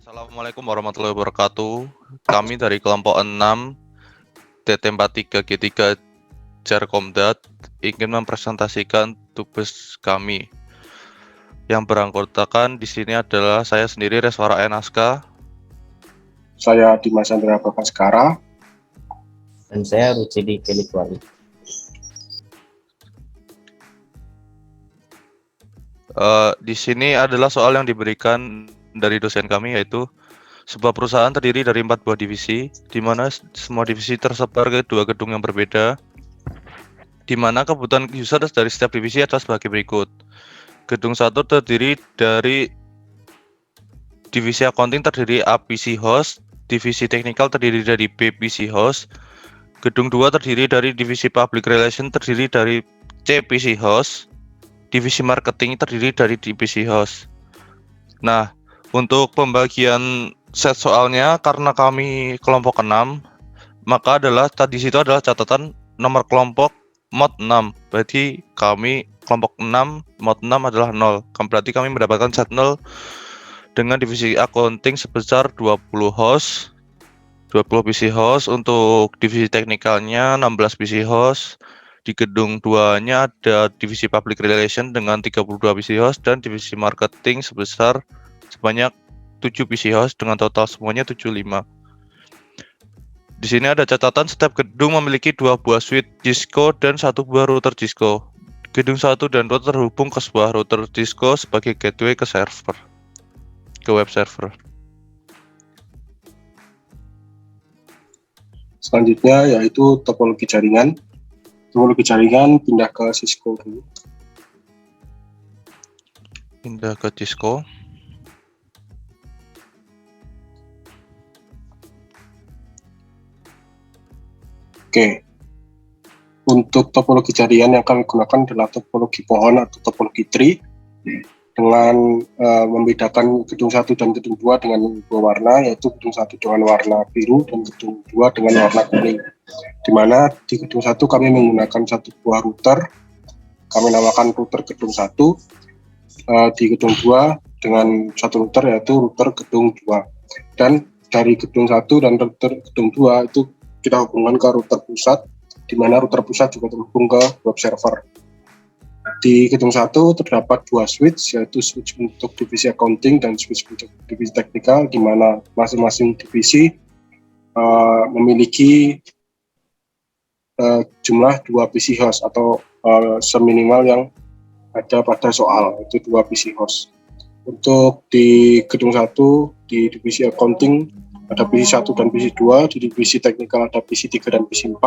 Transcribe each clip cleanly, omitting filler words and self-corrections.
Assalamualaikum warahmatullahi wabarakatuh. Kami dari kelompok 6 TT43G3 Jarkomdat ingin mempresentasikan tugas kami. Yang beranggotakan di sini adalah saya sendiri Reswara Enaska, Saya Dimas Chandra Bapaskara. Dan saya Rucidi Kelikuali. Di sini adalah soal yang diberikan dari dosen kami, yaitu sebuah perusahaan terdiri dari 4 buah divisi, di mana semua divisi tersebar ke 2 gedung yang berbeda, di mana kebutuhan user dari setiap divisi adalah sebagai berikut. Gedung 1 terdiri dari divisi accounting terdiri APC Host, divisi technical terdiri dari BPC Host, gedung 2 terdiri dari divisi public relation terdiri dari CPC Host, divisi marketing terdiri dari DPC Host. Nah, untuk pembagian set soalnya karena kami kelompok 6, maka di situ adalah catatan nomor kelompok mod 6. Berarti kami kelompok 6 mod 6 adalah 0. Berarti kami mendapatkan set 0 dengan divisi accounting sebesar 20 host, 20 PC host. Untuk divisi teknikalnya 16 PC host. Di gedung 2-nya ada divisi public relation dengan 32 PC host dan divisi marketing sebanyak 7 PC host dengan total semuanya 75. Di sini ada catatan setiap gedung memiliki 2 buah switch Cisco dan 1 buah router Cisco. Gedung 1 dan 2 terhubung ke sebuah router Cisco sebagai gateway ke web server. Selanjutnya yaitu topologi jaringan. Topologi jaringan pindah ke Cisco dulu. Pindah ke Cisco. Oke. Untuk topologi jaringan yang kami gunakan adalah topologi pohon atau topologi tree dengan membedakan gedung 1 dan gedung 2 dengan 2 warna, yaitu gedung 1 dengan warna biru dan gedung 2 dengan warna kuning. Di mana di gedung 1 kami menggunakan 1 buah router, kami namakan router gedung 1. Di gedung 2 dengan 1 router, yaitu router gedung 2. Dan dari gedung 1 dan router gedung 2 itu kita hubungkan ke router pusat, di mana router pusat juga terhubung ke web server. Di gedung 1 terdapat 2 switch, yaitu switch untuk divisi accounting dan switch untuk divisi teknikal, di mana masing-masing divisi memiliki jumlah 2 PC host atau seminimal yang ada pada soal, itu 2 PC host. Untuk di gedung 1 di divisi accounting ada PC 1 dan PC 2, di divisi teknikal ada PC 3 dan PC 4.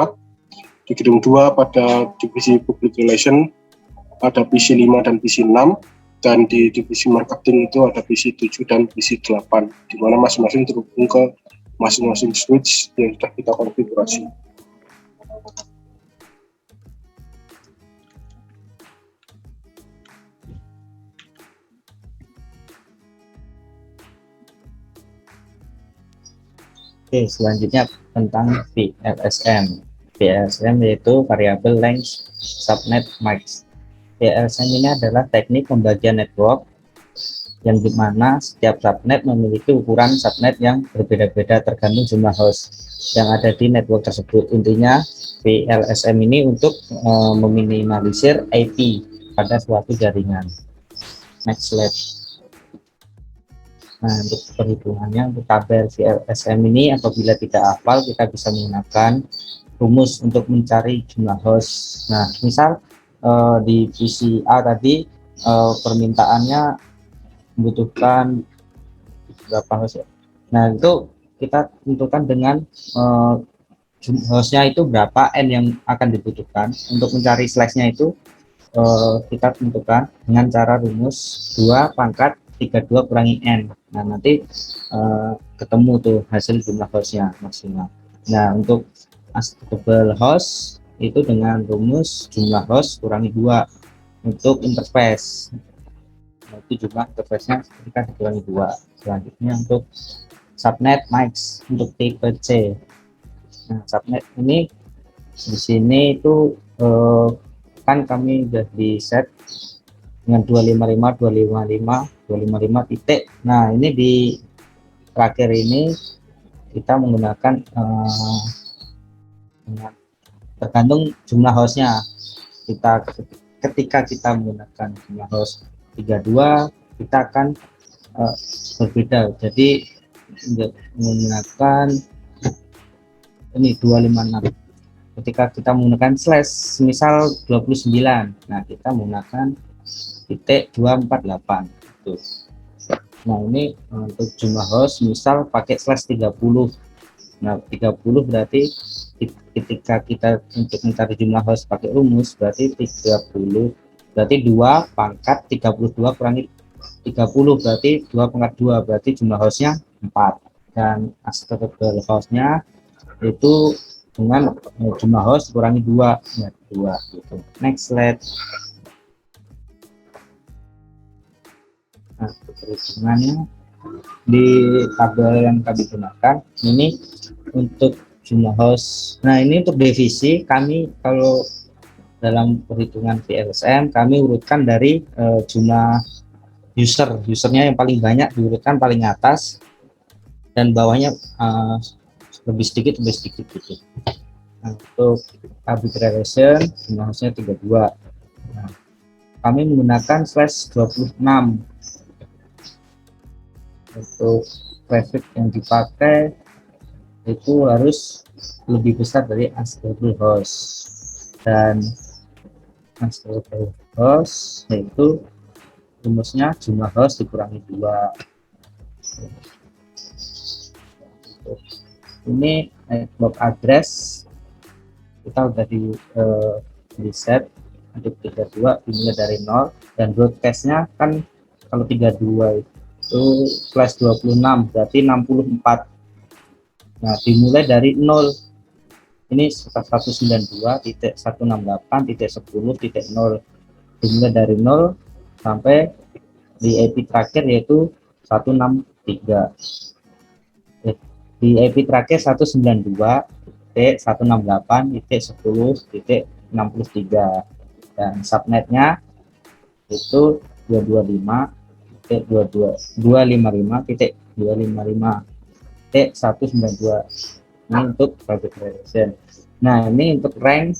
Di gedung 2 pada divisi public relation ada PC 5 dan PC 6, dan di divisi marketing itu ada PC 7 dan PC 8, di mana masing-masing terhubung ke masing-masing switch yang sudah kita konfigurasi. Oke, selanjutnya tentang VLSM. VLSM yaitu Variable Length Subnet Max. VLSM ini adalah teknik pembagian network yang dimana setiap subnet memiliki ukuran subnet yang berbeda-beda tergantung jumlah host yang ada di network tersebut. Intinya VLSM ini untuk meminimalisir IP pada suatu jaringan. Next slide. Nah, untuk perhitungannya, untuk tabel VLSM ini apabila tidak hafal, kita bisa menggunakan rumus untuk mencari jumlah host. Nah, misal di PC A tadi permintaannya membutuhkan berapa host ya. Nah, itu kita tentukan dengan hostnya itu berapa N yang akan dibutuhkan. Untuk mencari slash-nya itu kita tentukan dengan cara rumus 2 pangkat 32 kurangi N. Nah, nanti ketemu tuh hasil jumlah hostnya maksimal. Nah, untuk table host itu dengan rumus jumlah host kurangi 2 untuk interface. Nah, itu jumlah interface-nya kita dikurangi 2. Selanjutnya untuk subnet max untuk tipe C. Nah, subnet ini di sini itu kan kami sudah di set dengan 255 titik. Nah, ini di terakhir ini kita menggunakan tergantung jumlah hostnya. Ketika kita menggunakan jumlah host 32, kita akan berbeda. Jadi menggunakan ini 256. Ketika kita menggunakan slash misal 29, nah kita menggunakan titik 248 itu. Nah ini untuk jumlah host misal pakai slash 30. Nah 30 berarti ketika kita untuk mencari jumlah host pakai rumus berarti 30 berarti 2 pangkat 32 kurangi 30 berarti 2 pangkat 2 berarti jumlah hostnya 4, dan astrological hostnya itu dengan jumlah host kurangi 2 ya 2 gitu. Next slide. Nah, perhitungannya di tabel yang kami gunakan ini untuk jumlah host. Nah ini untuk divisi kami kalau dalam perhitungan VLSM kami urutkan dari jumlah usernya yang paling banyak diurutkan paling atas dan bawahnya lebih sedikit gitu. Nah, untuk arbitration jumlah hostnya 32. Nah, kami menggunakan slash 26. Untuk traffic yang dipakai itu harus lebih besar dari unstable host, dan unstable host yaitu rumusnya jumlah host dikurangi 2. Ini network address kita udah di set untuk 32 dimulai dari 0, dan broadcastnya kan kalau 32 itu slash 26 berarti 64. Nah dimulai dari 0 ini 192.168.10.0 dimulai dari 0 sampai di IP terakhir yaitu 163. Di IP terakhir 192.168.10.63 dan subnetnya itu 255.192 ini untuk private relation. Nah ini untuk rank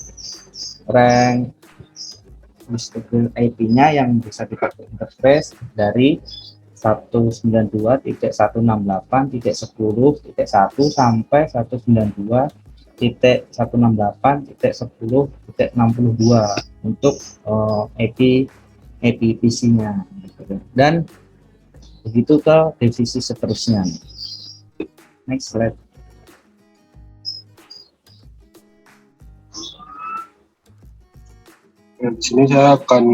IP-nya yang bisa dipakai interface dari 192.168.10.1 sampai 192.168.10.62 untuk IP PC-nya, dan begitu ke divisi seterusnya. Next slide. Nah, di sini saya akan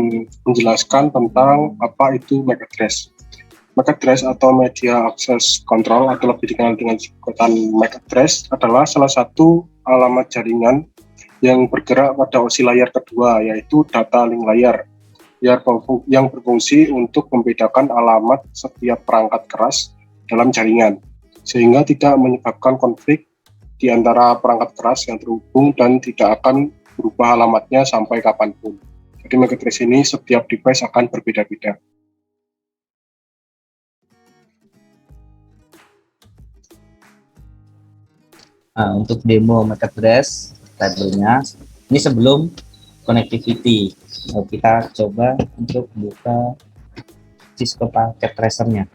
menjelaskan tentang apa itu MAC address. MAC address atau Media Access Control atau lebih dikenal dengan sebutan MAC address adalah salah satu alamat jaringan yang bergerak pada osi layar kedua, yaitu data link layar yang berfungsi untuk membedakan alamat setiap perangkat keras dalam jaringan, sehingga tidak menyebabkan konflik di antara perangkat keras yang terhubung dan tidak akan berubah alamatnya sampai kapanpun. Jadi MAC address ini setiap device akan berbeda-beda. Nah, untuk demo MAC address tabelnya ini sebelum connectivity. Nah, kita coba untuk buka Cisco packet tracernya.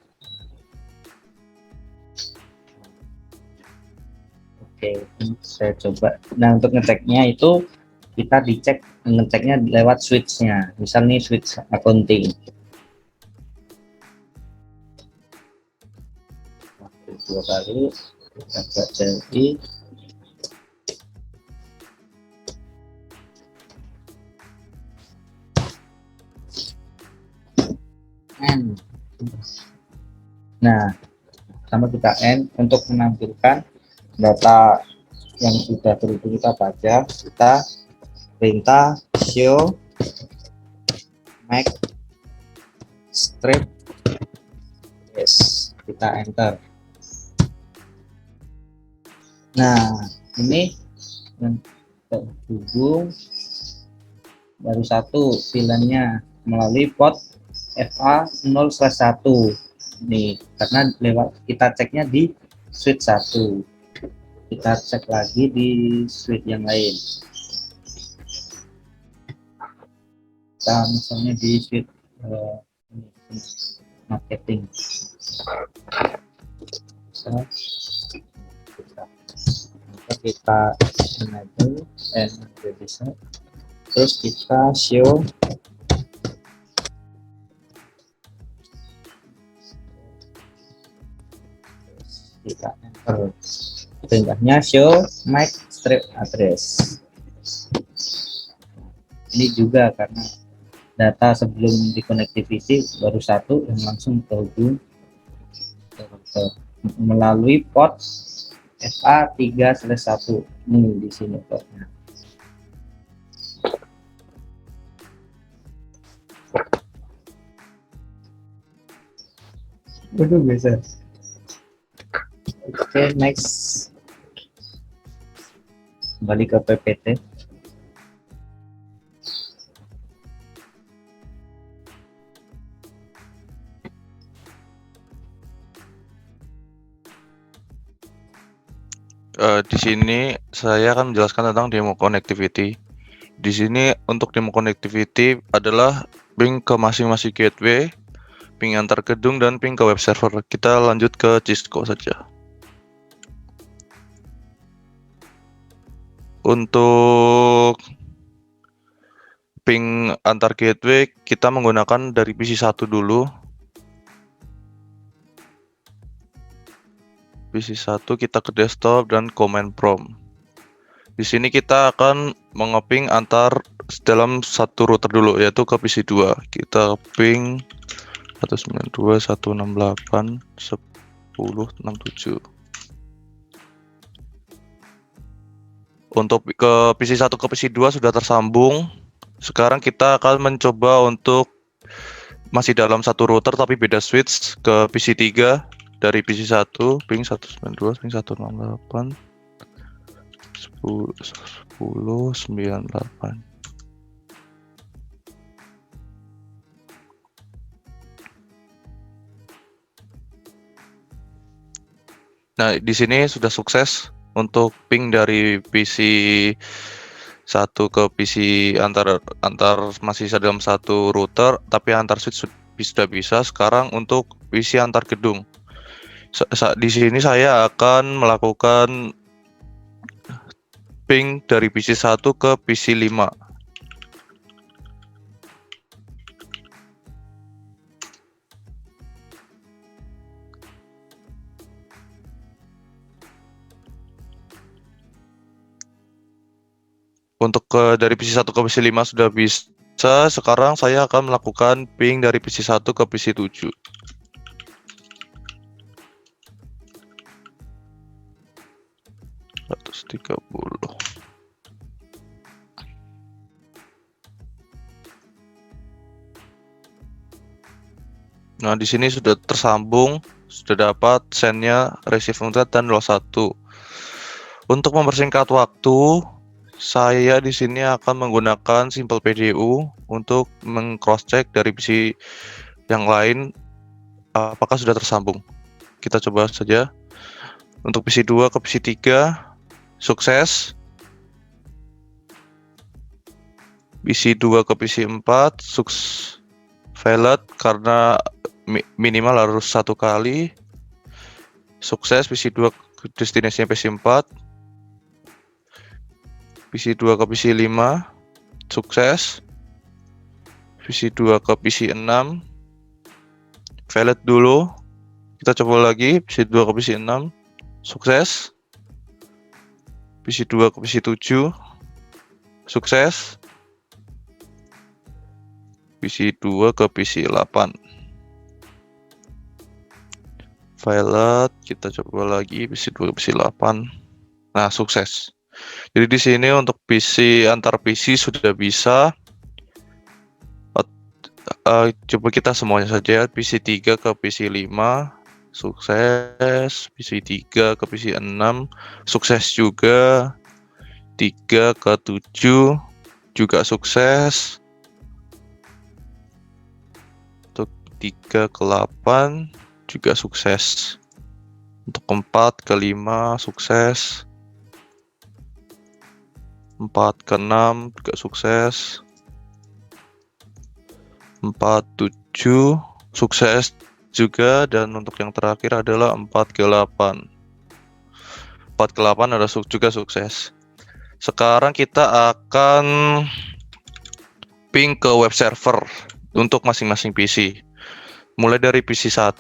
Oke, saya coba. Nah untuk ngeceknya itu kita ngeceknya lewat switchnya. Misal nih switch accounting. Dua kali agak jadi. N. Nah, sama kita N untuk menampilkan data yang sudah terhubung kita baca, kita perintah show MAC strip, yes, kita enter. Nah ini yang terhubung baru satu VLAN-nya melalui port FA 0/1. nih, karena kita ceknya di switch 1, kita cek lagi di switch yang lain. Kita misalnya di switch marketing, kita enable and bisa, terus kita show kita enter, perintahnya show MAC strip address. Ini juga karena data sebelum di connectivity baru satu yang langsung terhubung melalui port FA3/1 nih di sini portnya. Waduh, bisa. Oke, next. Kembali ke PPT. Di sini saya akan menjelaskan tentang demo connectivity. Di sini untuk demo connectivity adalah ping ke masing-masing gateway, ping antar gedung, dan ping ke web server. Kita lanjut ke Cisco saja. Untuk ping antar gateway kita menggunakan dari PC 1 dulu. PC 1 kita ke desktop dan command prompt. Di sini kita akan mengeping antar dalam satu router dulu, yaitu ke PC 2. Kita ping 192.168.10.67. Untuk ke PC 1 ke PC 2 sudah tersambung. Sekarang kita akan mencoba untuk masih dalam satu router tapi beda switch ke PC 3 dari PC 1 ping 192, ping 168, 10.98. Nah, di sini sudah sukses untuk ping dari PC 1 ke PC antar masih dalam satu router, tapi antar switch sudah bisa. Sekarang untuk PC antar gedung. Di sini saya akan melakukan ping dari PC 1 ke PC 5. Untuk dari PC 1 ke PC 5 sudah bisa. Sekarang saya akan melakukan ping dari PC 1 ke PC 7. Nah, di sini sudah tersambung, sudah dapat sendnya receive noted dan loss 1. Untuk mempersingkat waktu, saya di sini akan menggunakan Simple PDU untuk meng-cross check dari PC yang lain apakah sudah tersambung. Kita coba saja. Untuk PC 2 ke PC 3 sukses. PC 2 ke PC 4 valid karena minimal harus satu kali. Sukses. PC 2 ke destinasinya PC 4. PC 2 ke PC 5 sukses. PC 2 ke PC 6 valid dulu. Kita coba lagi. PC 2 ke PC 6 sukses. PC 2 ke PC 7 sukses. PC 2 ke PC 8 valid. Kita coba lagi PC 2 ke PC 8. Nah, sukses. Jadi di sini untuk PC antar PC sudah bisa. Coba kita semuanya saja. PC 3 ke PC 5 sukses. PC 3 ke PC 6 sukses juga. 3 ke 7 juga sukses. Untuk 3 ke 8 juga sukses. Untuk 4 ke 5 sukses. 4 ke 6 juga sukses. 4, 7 sukses juga, dan untuk yang terakhir adalah 4 ke 8. 4 ke 8 ada juga sukses. Sekarang kita akan ping ke web server untuk masing-masing PC. Mulai dari PC 1,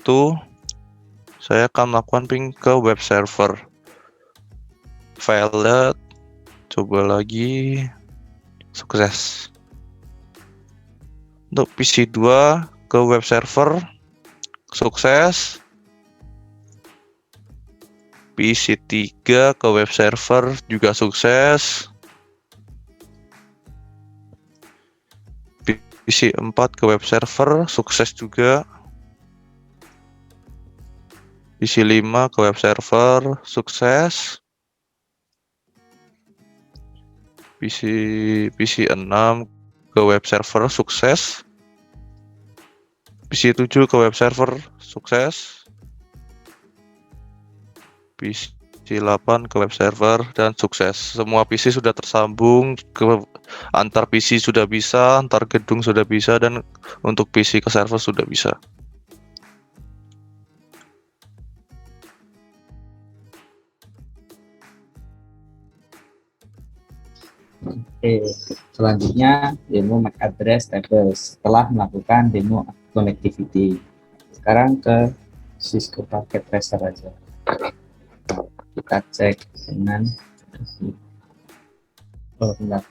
saya akan melakukan ping ke web server. Failed, coba lagi, sukses. Untuk PC 2 ke web server, sukses. PC 3 ke web server juga sukses. PC 4 ke web server sukses juga. PC 5 ke web server sukses. PC 6 ke web server sukses. PC 7 ke web server sukses. PC 8 ke web server dan sukses. Semua PC sudah tersambung, ke antar PC sudah bisa, antar gedung sudah bisa, dan untuk PC ke server sudah bisa. Oke, selanjutnya demo MAC address table setelah melakukan demo connectivity. Sekarang ke Cisco Packet Tracer aja. Kita cek dengan bentar.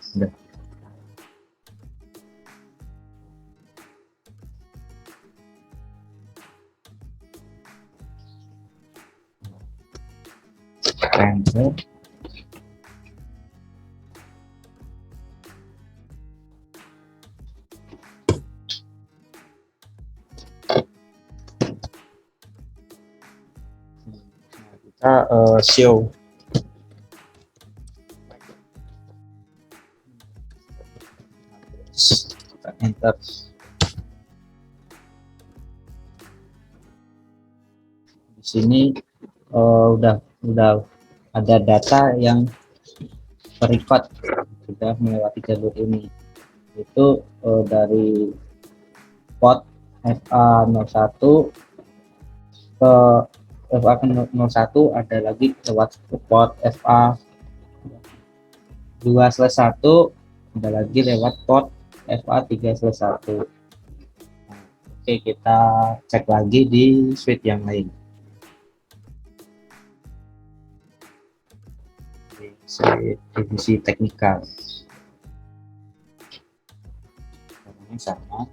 Enter. Kita show kita enter. Di sini udah ada data yang terrecord sudah melewati jalur ini, itu dari port FA01 ke FA01, ada lagi lewat port FA2/1, ada lagi lewat port FA3/1. Oke, kita cek lagi di switch yang lain. Divisi teknikal ini sama.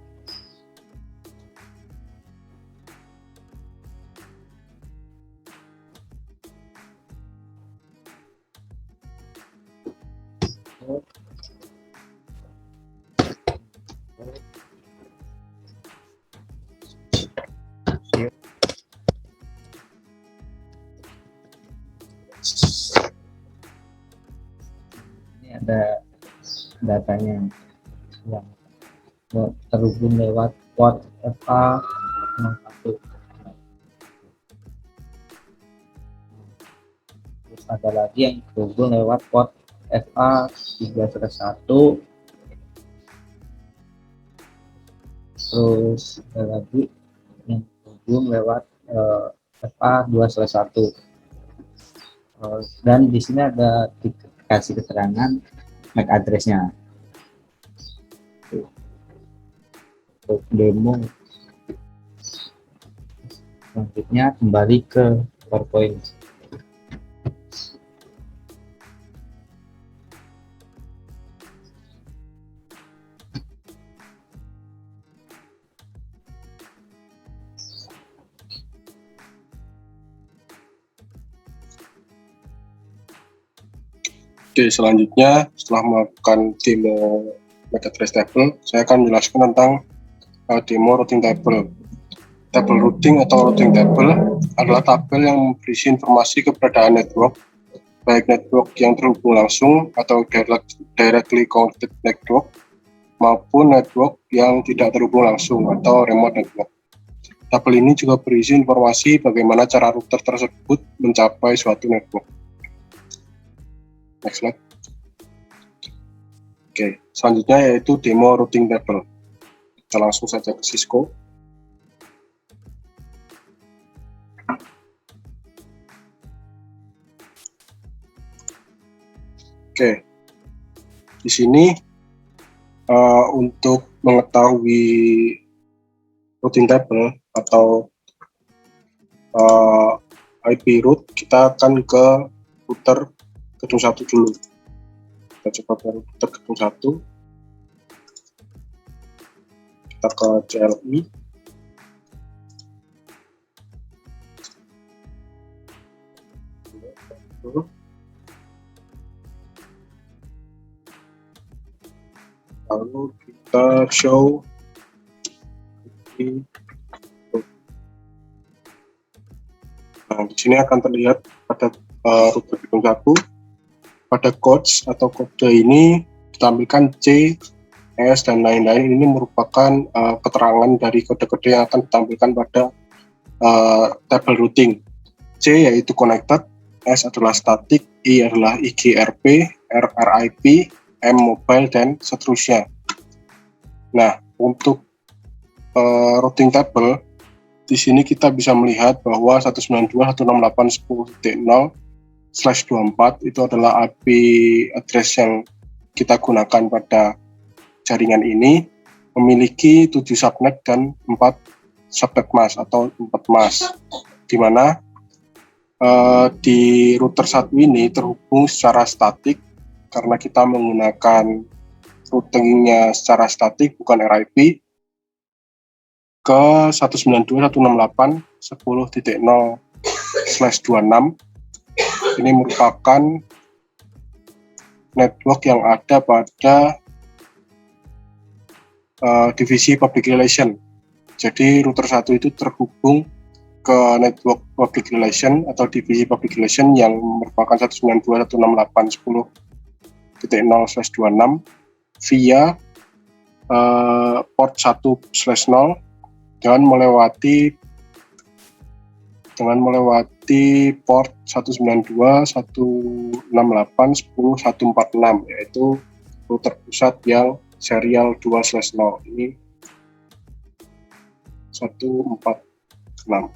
Ini ada datanya yang terhubung lewat port FA01. Terus ada lagi yang terhubung lewat port FA3/1. Terus ada lagi yang terhubung lewat FA2/1. Dan di sini ada dikasih keterangan MAC address-nya. Untuk demo selanjutnya kembali ke PowerPoint. Oke, selanjutnya setelah melakukan demo MAC address table, saya akan menjelaskan tentang demo routing table. Tabel routing atau routing table adalah tabel yang berisi informasi keberadaan network, baik network yang terhubung langsung atau directly connected network, maupun network yang tidak terhubung langsung atau remote network. Tabel ini juga berisi informasi bagaimana cara router tersebut mencapai suatu network. Next slide. Oke, selanjutnya yaitu demo routing table. Kita langsung saja ke Cisco. Oke, di sini untuk mengetahui routing table atau IP root, kita akan ke router gedung 1 dulu. Kita coba ke router gedung 1. Kita ke CLI. Lalu kita show di sini akan terlihat pada router gedung 1 pada codes atau kode ini ditampilkan C, S, dan lain-lain. Ini merupakan keterangan dari kode-kode yang akan ditampilkan pada table routing. C yaitu connected, S adalah static, I adalah IGRP, R RIP, M mobile, dan seterusnya. Nah, untuk routing table di sini kita bisa melihat bahwa 192.168.10/24 itu adalah IP address yang kita gunakan pada jaringan ini, memiliki 7 subnet dan 4 subnet mask atau 4 mask, di mana di router 1 ini terhubung secara statik karena kita menggunakan routingnya secara statik bukan RIP ke 192.168.10.0/26. Ini merupakan network yang ada pada divisi public relation. Jadi router 1 itu terhubung ke network public relation atau divisi public relation yang merupakan 192.168.10/26 via port 1/0 dengan melewati port 192.168.10.146, yaitu router pusat yang serial 2/0. Ini 146.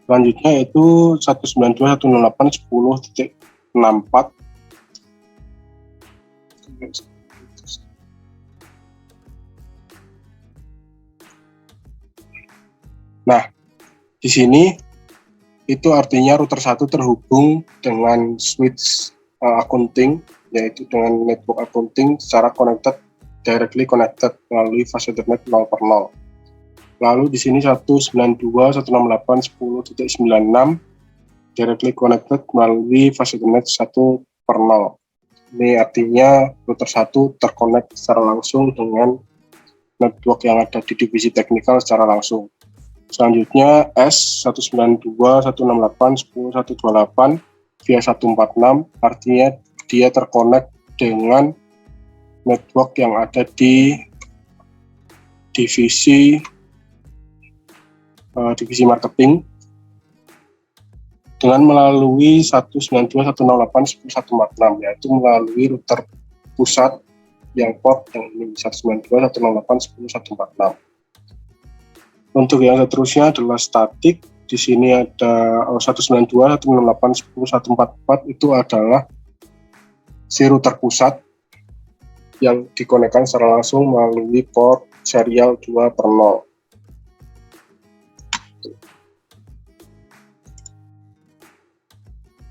Selanjutnya yaitu 192.168.10.64. Nah, di sini itu artinya router 1 terhubung dengan switch accounting, yaitu dengan network accounting secara directly connected melalui fast Ethernet 0/0. Lalu di sini 192.168.10.96 directly connected melalui fast Ethernet 1/0. Ini artinya router 1 terkonek secara langsung dengan network yang ada di divisi teknikal secara langsung. Selanjutnya S 192.168.10.128 via 146, artinya dia terkonek dengan network yang ada di divisi marketing dengan melalui 192.168.10.146, yaitu melalui router pusat yang port yang ini 192.168.10.146. Untuk yang seterusnya adalah statik. Di sini ada 192.168.10.144 itu adalah si router pusat yang dikonekkan secara langsung melalui port serial 2/0.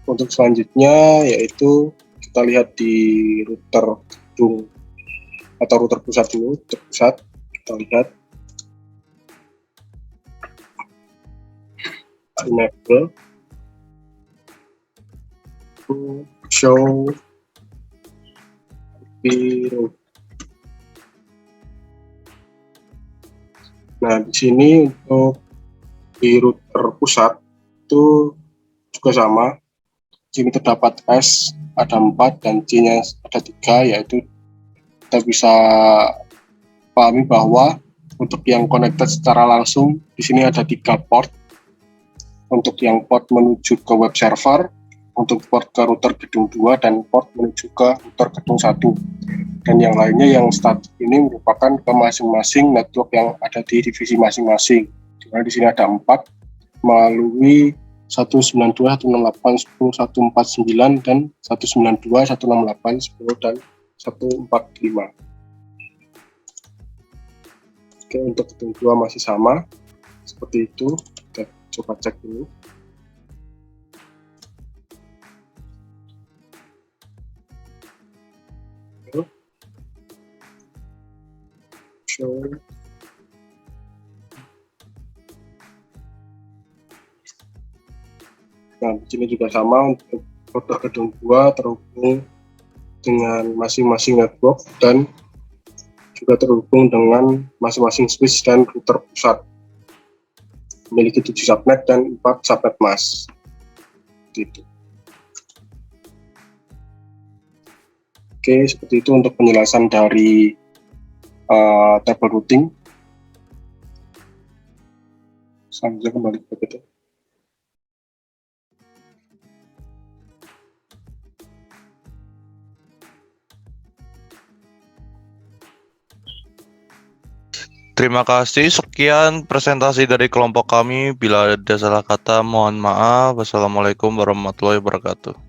Untuk selanjutnya yaitu kita lihat di router gedung atau router pusat dulu. Router pusat kita lihat enable to show IP route. Nah, di sini untuk di router pusat itu juga sama. Di sini terdapat S ada 4 dan C-nya ada 3, yaitu kita bisa pahami bahwa untuk yang connected secara langsung di sini ada 3 port. Untuk yang port menuju ke web server, untuk port ke router gedung 2, dan port menuju ke router gedung 1. Dan yang lainnya yang static ini merupakan ke masing-masing network yang ada di divisi masing-masing. Dimana di sini ada 4 melalui 192, 168, 10, 149, dan 192, 168, 10, dan 145. Oke, untuk gedung 2 masih sama seperti itu. Kita coba cek dulu. Nah, di sini juga sama, untuk router gedung 2 terhubung dengan masing-masing network dan juga terhubung dengan masing-masing switch dan router pusat. Memiliki 7 subnet dan 4 subnet mask. Gitu. Oke, seperti itu untuk penjelasan dari table routing. Selanjutnya kembali ke PPT. Terima kasih. Sekian presentasi dari kelompok kami. Bila ada salah kata, mohon maaf. Wassalamualaikum warahmatullahi wabarakatuh.